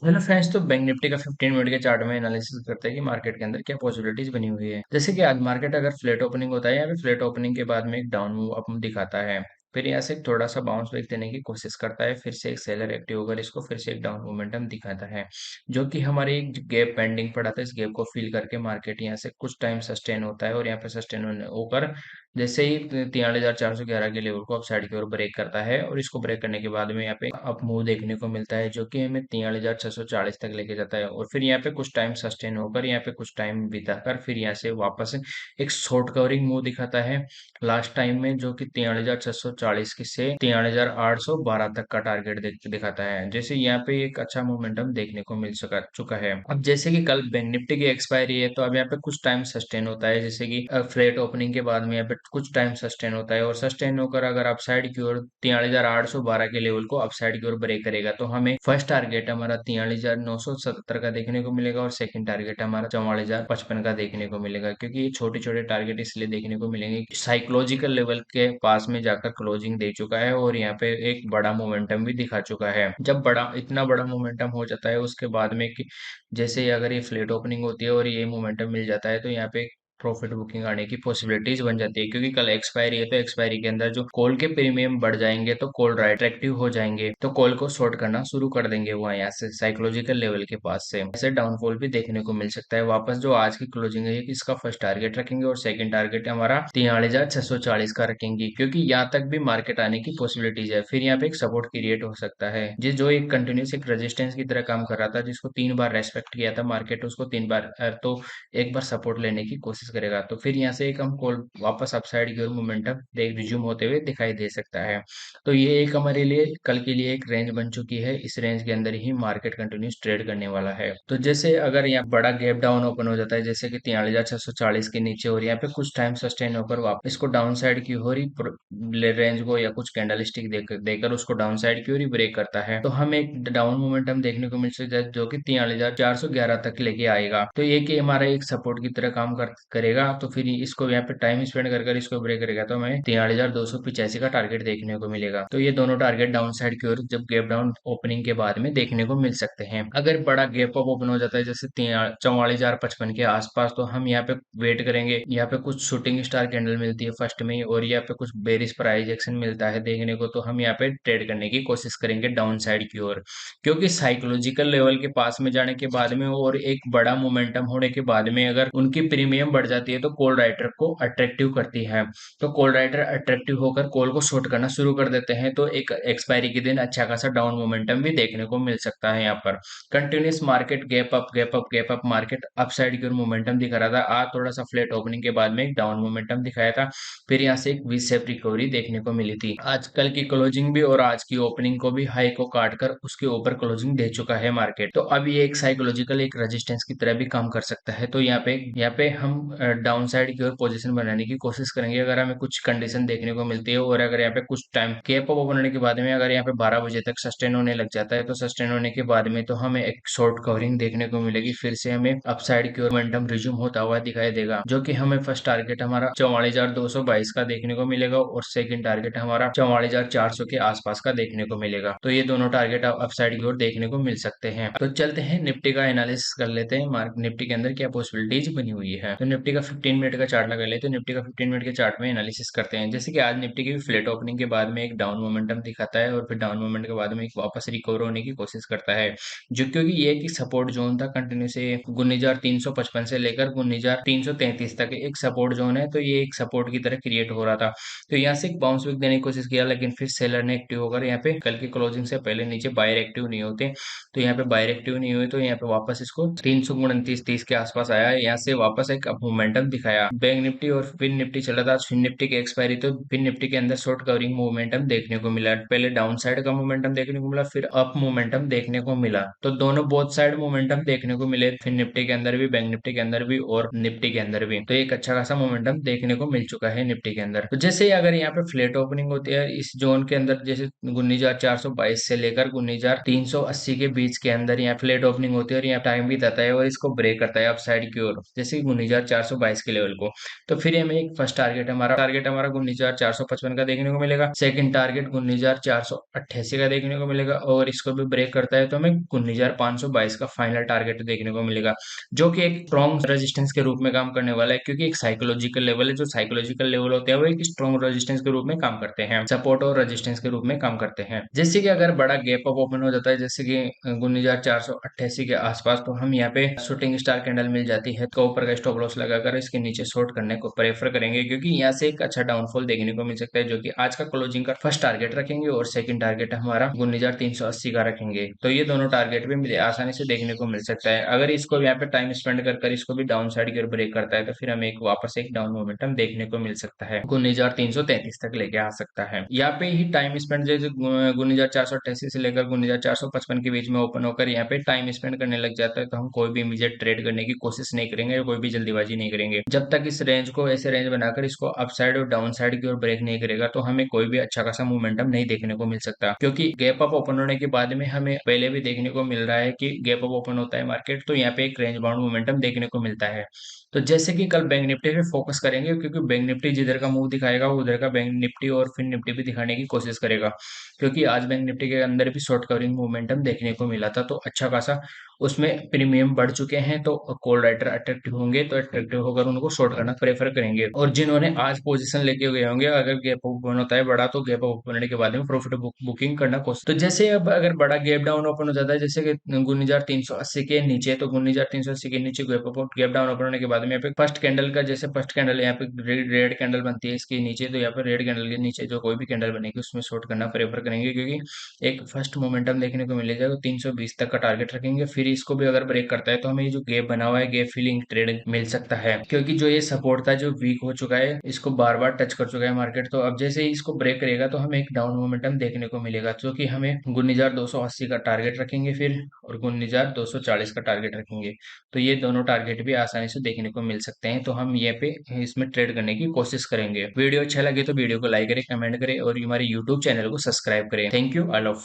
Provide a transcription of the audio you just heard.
Hello friends, तो bank Nifty का 15 minute के चार्ट में एनालिसिस करते हैं कि मार्केट के अंदर क्या पॉसिबिलिटीज बनी हुई है। जैसे कि आज मार्केट अगर फ्लैट ओपनिंग होता है, या फिर फ्लैट ओपनिंग के बाद में एक डाउन मूव अप दिखाता है, फिर यहाँ से थोड़ा सा बाउंस बैक देने की कोशिश करता है, फिर से एक सेलर एक्टिव होकर इसको फिर से एक डाउन मोमेंटम दिखाता है, जो कि हमारे एक गैप पेंडिंग पड़ा था, इस गैप को फिल करके मार्केट यहाँ से कुछ टाइम सस्टेन होता है, और यहाँ पे सस्टेन होकर जैसे ही 43,411 के लेवल को अपसाइड की ओर ब्रेक करता है, और इसको ब्रेक करने के बाद में यहाँ पे अप मूव देखने को मिलता है, जो कि हमें 43,640 तक लेके जाता है, और फिर यहाँ पे कुछ टाइम सस्टेन होकर यहाँ पे कुछ टाइम बिताकर फिर यहाँ से वापस एक शॉर्ट कवरिंग मूव दिखाता है लास्ट टाइम में, जो कि 43,640 की से 43,812 तक का टारगेट दिखाता है। जैसे यहाँ पे एक अच्छा मोमेंटम देखने को मिल चुका है। अब जैसे कि कल बैंक निफ्टी की एक्सपायरी है, तो अब यहाँ पे कुछ टाइम सस्टेन होता है, जैसे कि फ्लैट ओपनिंग के बाद में यहाँ पे कुछ टाइम सस्टेन होता है, और सस्टेन होकर अगर अपसाइड की ओर 43,812 के लेवल को अपसाइड की ओर ब्रेक करेगा, तो हमें फर्स्ट टारगेट हमारा 43,977 का देखने को मिलेगा, और सेकंड टारगेट हमारा 44,055 का देखने को मिलेगा। क्योंकि ये छोटे छोटे टारगेट इसलिए देखने को मिलेंगे, साइकोलॉजिकल लेवल के पास में जाकर क्लोजिंग दे चुका है, और यहाँ पे एक बड़ा मोमेंटम भी दिखा चुका है। जब इतना बड़ा मोमेंटम हो जाता है, उसके बाद में कि जैसे अगर ये फ्लैट ओपनिंग होती है और ये मोमेंटम मिल जाता है, तो यहाँ पे प्रॉफिट बुकिंग आने की पॉसिबिलिटीज बन जाती है। क्योंकि कल एक्सपायरी है, तो एक्सपायरी के अंदर जो कॉल के प्रीमियम बढ़ जाएंगे, तो कॉल अट्रैक्टिव हो जाएंगे, तो कॉल को शॉर्ट करना शुरू कर देंगे वहां, यहाँ से साइकोलॉजिकल लेवल के पास से ऐसे डाउनफॉल भी देखने को मिल सकता है। वापस जो आज की क्लोजिंग है, इसका फर्स्ट टारगेट रखेंगे, और सेकंड टारगेट हमारा 43,640 का रखेंगे, क्योंकि यहाँ तक भी मार्केट आने की पॉसिबिलिटीज है। फिर यहाँ पे एक सपोर्ट क्रिएट हो सकता है, जो एक कंटिन्यूस एक रेजिस्टेंस की तरह काम कर रहा था, जिसको 3 बार रेस्पेक्ट किया था मार्केट, उसको 3 बार तो एक बार सपोर्ट लेने की कोशिश करेगा, तो फिर यहाँ से एक हम कॉल वापस अपसाइड की ओर मोमेंटम देख रिज्यूम होते हुए दिखाई दे सकता है। तो ये एक हमारे लिए कल के लिए एक रेंज बन चुकी है, इस रेंज के अंदर ही मार्केट कंटिन्यूस ट्रेड करने वाला है। तो जैसे अगर यहाँ बड़ा गैप डाउन ओपन हो जाता है, जैसे कि 43,640 के नीचे, और यहाँ पे कुछ टाइम सस्टेन होकर वापस इसको डाउन साइड की ओर ही रेंज को या कुछ कैंडल स्टिक देकर उसको डाउन साइड की ओर ही ब्रेक करता है, तो हमें एक डाउन मोमेंटम देखने को मिल सकता है, जो कि 43,411 तक लेके आएगा। तो ये कि हमारा एक सपोर्ट की तरह काम करेगा, तो फिर इसको यहाँ पे टाइम स्पेंड कर इसको ब्रेक करेगा, तो हमें 43,285 का टारगेट देखने को मिलेगा। तो ये दोनों टारगेट डाउन साइड की ओर जब गैप डाउन ओपनिंग के बाद में देखने को मिल सकते हैं। अगर बड़ा गैप अप ओपन हो जाता है, जैसे 44,055 के आसपास, तो हम यहाँ पे वेट करेंगे। यहाँ पे कुछ शूटिंग स्टार कैंडल मिलती है फर्स्ट में ही, और यहाँ पे कुछ बेरिश प्राइस एक्शन मिलता है देखने को, तो हम यहाँ पे ट्रेड करने की कोशिश करेंगे डाउन साइड की ओर। क्योंकि साइकोलॉजिकल लेवल के पास में जाने के बाद में और एक बड़ा मोमेंटम होने के बाद में अगर उनकी प्रीमियम बढ़ जाती है, तो कॉल राइटर को अट्रैक्टिव करती है, तो कॉल राइटर अट्रैक्टिव होकर कॉल को शॉर्ट करना शुरू कर देते हैं, तो एक एक्सपायरी के दिन अच्छा खासा डाउन मोमेंटम भी देखने को मिल सकता है। यहाँ पर continuous market gap up gap up gap up market upside की ओर मोमेंटम दिखा रहा था। आज थोड़ा सा फ्लैट ओपनिंग के बाद में एक डाउन मोमेंटम दिखाया था, फिर यहाँ से एक वी शेप रिकवरी देखने को मिली थी। आज कल की क्लोजिंग भी और आज की ओपनिंग को भी हाई को काट कर उसके ऊपर क्लोजिंग दे चुका है मार्केट, तो अब ये एक साइकोलॉजिकल एक रेजिस्टेंस की तरह भी काम कर सकता है। तो यहाँ पे हम डाउन साइड की ओर पोजीशन बनाने की कोशिश करेंगे, अगर हमें कुछ कंडीशन देखने को मिलती है, और अगर यहाँ पे कुछ टाइम कैप अप होने के बाद में अगर यहाँ पे 12 बजे तक सस्टेन होने लग जाता है, तो सस्टेन होने के बाद में तो हमें एक शॉर्ट कवरिंग देखने को मिलेगी, फिर से हमें अपसाइड की ओर मोमेंटम रिज्यूम होता हुआ दिखाई देगा, जो कि हमें फर्स्ट टारगेट हमारा 44,222 का देखने को मिलेगा, और सेकंड टारगेट हमारा 44,400 के आसपास का देखने को मिलेगा। तो ये दोनों टारगेट अपसाइड की ओर देखने को मिल सकते हैं। तो चलते हैं निफ्टी का एनालिसिस कर लेते हैं, मार्क निफ्टी के अंदर क्या पॉसिबिलिटीज बनी हुई है। तो निफ्टी का 15 मिनट का चार्ट लगा लेते हैं, निफ्टी का 15 मिनट के चार्ट में एनालिसिस करते हैं। जैसे कि आज निफ्टी की फ्लैट ओपनिंग के बाद में एक डाउन मोमेंटम दिखाता है, और फिर डाउन मोमेंट के बाद में एक वापस रिकवर होने की कोशिश करता है, जो क्योंकि ये की सपोर्ट जोन था कंटिन्यू से 19,355 से लेकर 19,333 तक एक सपोर्ट जोन है, तो ये एक सपोर्ट की तरह क्रिएट हो रहा था। तो यहाँ से एक बाउंस बैक देने की कोशिश किया, लेकिन फिर सेलर ने एक्टिव होकर यहाँ पे कल की क्लोजिंग से पहले नीचे बायर एक्टिव नहीं होते, तो यहाँ पे बायर एक्टिव नहीं हुए, तो यहाँ पे वापस इसको 329-30 के आसपास आया है, यहाँ से वापस एक मोमेंटम दिखाया। बैंक निफ्टी और फिन निफ्टी चला था, फिन निफ्टी की एक्सपायरी, तो फिन निफ्टी के अंदर शॉर्ट कवरिंग मोमेंटम देखने को मिला, पहले डाउन साइड का मोमेंटम देखने को मिला, फिर अप मोमेंटम देखने को मिला, तो दोनों बोथ साइड मोमेंटम देखने को मिले, फिन निफ्टी के अंदर भी, बैंक निफ्टी के अंदर भी और निफ्टी के अंदर भी। तो एक अच्छा खासा मोमेंटम देखने को मिल चुका है निफ्टी के अंदर। तो जैसे ही अगर यहाँ पे फ्लैट ओपनिंग होती है इस जोन के अंदर, जैसे 19,422 से लेकर 19,380 के बीच के अंदर यहाँ फ्लैट ओपनिंग होती है, और यहाँ टाइम भी जाता है और इसको ब्रेक करता है अप साइड की ओर, जैसे 19,400 422 के लेवल को। तो फिर हमें एक फर्स्ट टारगेट हमारा 19,455 का देखने को मिलेगा। सेकंड टारगेट 19,488 का देखने को मिलेगा, और इसको भी ब्रेक करता है तो हमें 19,522 का फाइनल टारगेट देखने को मिलेगा, जो कि एक स्ट्रॉन्ग रेजिस्टेंस के रूप में काम करने वाला है, क्योंकि एक साइकोलॉजिकल लेवल है। जो साइकोलॉजिकल लेवल होते हैं वो एक स्ट्रॉन्ग रेजिस्टेंस के रूप में काम करते हैं, सपोर्ट और रेजिस्टेंस के रूप में काम करते हैं। जैसे कि अगर बड़ा गैप अप ओपन हो जाता है, जैसे कि 19,488 के आसपास, तो हम यहाँ पे शूटिंग स्टार कैंडल मिल जाती है तो ऊपर का स्टॉप लॉस लगाकर इसके नीचे शॉर्ट करने को प्रेफर करेंगे, क्योंकि यहाँ से एक अच्छा डाउनफॉल देखने को मिल सकता है, जो कि आज का क्लोजिंग का फर्स्ट टारगेट रखेंगे और सेकंड टारगेट हमारा 19,380 का रखेंगे। तो ये दोनों टारगेट भी मुझे आसानी से देखने को मिल सकता है। अगर इसको यहाँ पे टाइम स्पेंड कर इसको भी डाउन साइड की ओर ब्रेक करता है तो फिर हमें एक वापस एक डाउन मोमेंटम देखने को मिल सकता है, 19,333 तक लेके आ सकता है। यहाँ पे ही टाइम स्पेंड जैसे 19,488 से लेकर 19,455 के बीच में ओपन होकर यहाँ पे टाइम स्पेंड करने लग जाता है, तो हम कोई भी इमीडिएट ट्रेड करने की कोशिश नहीं करेंगे, कोई भी जल्दीबाजी नहीं करेंगे। जब तक इस रेंज को ऐसे रेंज बनाकर इसको अप साइड और डाउन साइड की ओर ब्रेक नहीं करेगा तो हमें कोई भी अच्छा खासा मोमेंटम नहीं देखने को मिल सकता, क्योंकि गैप अप ओपन होने के बाद में हमें पहले भी देखने को मिल रहा है कि गैप अप ओपन होता है मार्केट तो यहाँ पे एक रेंज बाउंड मोमेंटम देखने को मिलता है। तो जैसे कि कल बैंक निफ्टी पे फोकस करेंगे, क्योंकि बैंक निफ्टी जिधर का मुंह दिखाएगा वो उधर का बैंक निफ्टी और फिर निफ्टी भी दिखाने की कोशिश करेगा, क्योंकि आज बैंक निफ्टी के अंदर भी शॉर्ट कवरिंग मोमेंटम देखने को मिला था, तो अच्छा खासा उसमें प्रीमियम बढ़ चुके हैं, तो कॉल राइटर अट्रैक्टिव होंगे तो अट्रैक्टिव होकर उनको शॉर्ट करना प्रेफर करेंगे। और जिन्होंने आज पोजीशन लेके गए होंगे, अगर गैप ओपन होता है बड़ा तो गैप ओपन होने के बाद में प्रॉफिट बुकिंग करना कोशिश। तो जैसे अब अगर बड़ा गैप डाउन ओपन हो जाता है, जैसे कि 19,380 के नीचे, तो 19,380 के नीचे गैप डाउन ओपन होने के बाद में यहाँ पे फर्स्ट कैंडल का, जैसे फर्स्ट कैंडल यहाँ पे रेड कैंडल बनती है इसके नीचे, तो यहाँ पे रेड कैंडल के नीचे जो कोई भी कैंडल बनेगी उसमें शॉर्ट करना प्रेफर करेंगे, क्योंकि एक फर्स्ट मोमेंटम देखने को मिलेगा। तो 320 तक का टारगेट रखेंगे, फिर इसको भी अगर ब्रेक करता है तो हमें ये जो गैप बना हुआ है गैप फिलिंग ट्रेड मिल सकता है, क्योंकि जो ये सपोर्ट था जो वीक हो चुका है, इसको बार बार टच कर चुका है मार्केट। तो अब जैसे ही इसको ब्रेक करेगा तो हमें एक डाउन मोमेंटम देखने को मिलेगा, जो कि हमें 19,280 का टारगेट रखेंगे फिर, और 19,240 का टारगेट रखेंगे। तो ये दोनों टारगेट भी आसानी से देखने को मिल सकते हैं, तो हम ये पे इसमें ट्रेड करने की कोशिश करेंगे। वीडियो अच्छा लगे तो वीडियो को लाइक करें, कमेंट करें और हमारे यूट्यूब चैनल को सब्सक्राइब करें। Thank you all of.